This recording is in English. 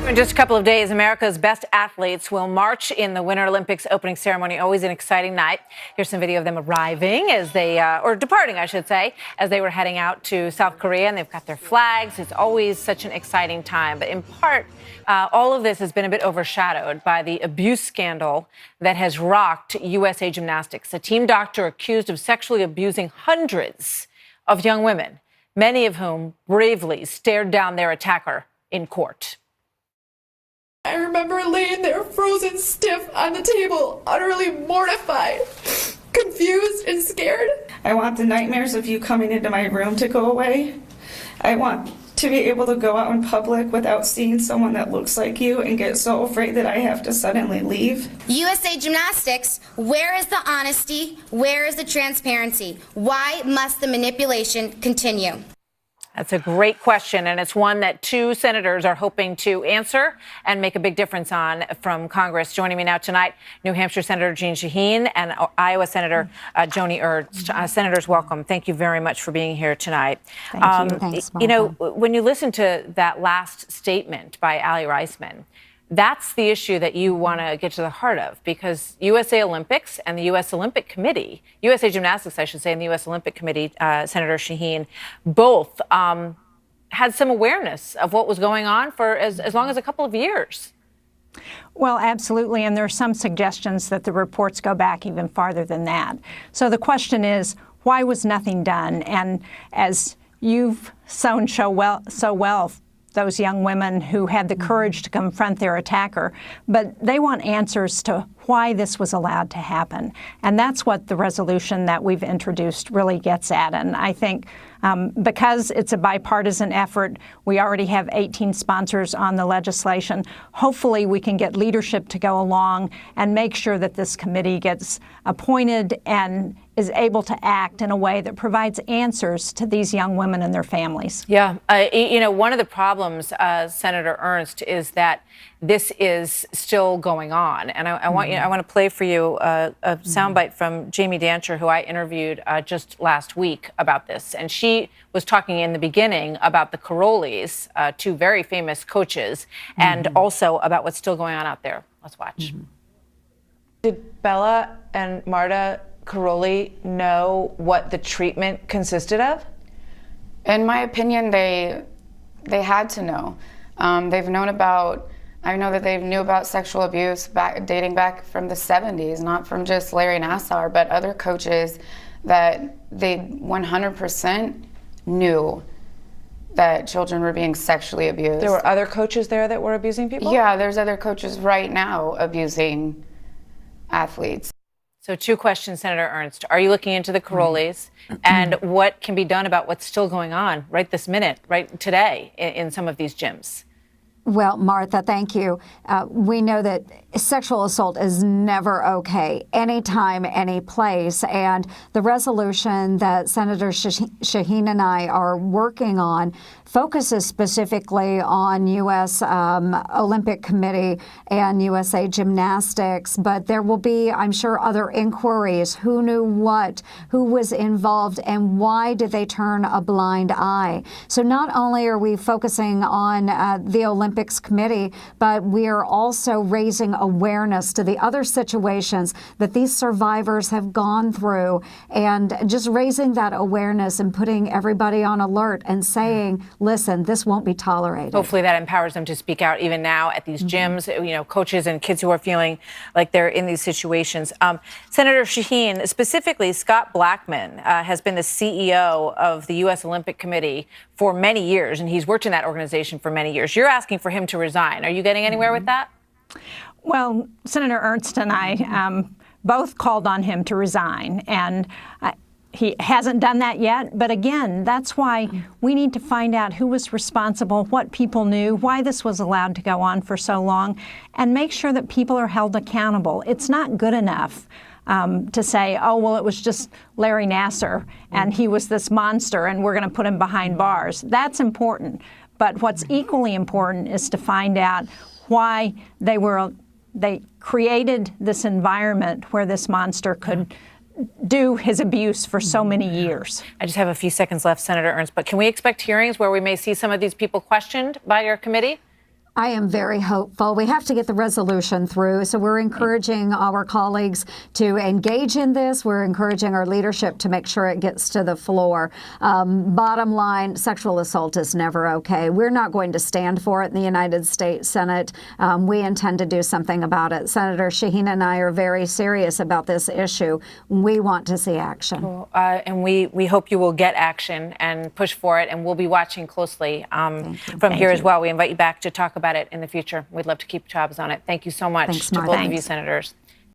In just a couple of days, America's best athletes will march in the Winter Olympics opening ceremony. Always an exciting night. Here's some video of them arriving as they, or departing, I should say, as they were heading out to South Korea, and they've got their flags. It's always such an exciting time. But in part, all of this has been a bit overshadowed by the abuse scandal that has rocked USA Gymnastics, a team doctor accused of sexually abusing hundreds of young women, many of whom bravely stared down their attacker in court. I remember laying there frozen stiff on the table, utterly mortified, confused and scared. I want the nightmares of you coming into my room to go away. I want to be able to go out in public without seeing someone that looks like you and get so afraid that I have to suddenly leave. USA Gymnastics, where is the honesty? Where is the transparency? Why must the manipulation continue? That's a great question, and it's one that two senators are hoping to answer and make a big difference on from Congress. Joining me now tonight, New Hampshire Senator Jeanne Shaheen and Iowa Senator Shaheen Ernst. Senators, welcome. Thank you very much for being here tonight. Thank you. Thanks, you know, when you listen to that last statement by Ali Reisman, that's the issue that you want to get to the heart of, because USA Olympics and the U.S. Olympic Committee, USA Gymnastics, I should say, and the U.S. Olympic Committee, Senator Shaheen, both had some awareness of what was going on for as long as a couple of years. Well, absolutely. And there are some suggestions that the reports go back even farther than that. So the question is, why was nothing done? And as you've shown so well, those young women who had the courage to confront their attacker, but they want answers to why this was allowed to happen. And that's what the resolution that we've introduced really gets at. And I think because it's a bipartisan effort, we already have 18 sponsors on the legislation. Hopefully we can get leadership to go along and make sure that this committee gets appointed and is able to act in a way that provides answers to these young women and their families. Yeah. You know, one of the problems, Senator Ernst, is that this is still going on. And I want to play for you a soundbite from Jamie Dancher, who I interviewed just last week about this. And she was talking in the beginning about the Karolis, two very famous coaches, and also about what's still going on out there. Let's watch. Did Bella and Marta Karoli know what the treatment consisted of? In my opinion, they had to know. They've known about, I know that they knew about sexual abuse dating back from the 70s, not from just Larry Nassar, but other coaches that they 100% knew that children were being sexually abused. There were other coaches there that were abusing people? Yeah, there's other coaches right now abusing athletes. So two questions, Senator Ernst. Are you looking into the Karolis, and what can be done about what's still going on right this minute, right today in some of these gyms? Well, Martha, thank you. We know that sexual assault is never okay, anytime, any place. And the resolution that Senator Shaheen and I are working on focuses specifically on U.S. Olympic Committee and USA Gymnastics. But there will be, I'm sure, other inquiries. Who knew what? Who was involved? And why did they turn a blind eye? So not only are we focusing on the Olympics Committee, but we are also raising awareness to the other situations that these survivors have gone through, and just raising that awareness and putting everybody on alert and saying, listen, this won't be tolerated. Hopefully that empowers them to speak out even now at these gyms, you know, coaches and kids who are feeling like they're in these situations. Senator Shaheen, specifically Scott Blackman has been the CEO of the U.S. Olympic Committee for many years, and he's worked in that organization for many years. You're asking for him to resign. Are you getting anywhere with that? Well, Senator Ernst and I both called on him to resign, and he hasn't done that yet. But again, that's why we need to find out who was responsible, what people knew, why this was allowed to go on for so long, and make sure that people are held accountable. It's not good enough to say, oh, well, it was just Larry Nassar and he was this monster and we're going to put him behind bars. That's important. But what's equally important is to find out why they created this environment where this monster could do his abuse for so many years. I just have a few seconds left, Senator Ernst, but can we expect hearings where we may see some of these people questioned by your committee? I am very hopeful. We have to get the resolution through, so we're encouraging our colleagues to engage in this. We're encouraging our leadership to make sure it gets to the floor. Bottom line, sexual assault is never okay. We're not going to stand for it in the United States Senate. We intend to do something about it. Senator Shaheen and I are very serious about this issue. We want to see action. And we hope you will get action and push for it, and we'll be watching closely from here as well. We invite you back to talk about it in the future. We'd love to keep tabs on it. Thank you so much to both of you, senators.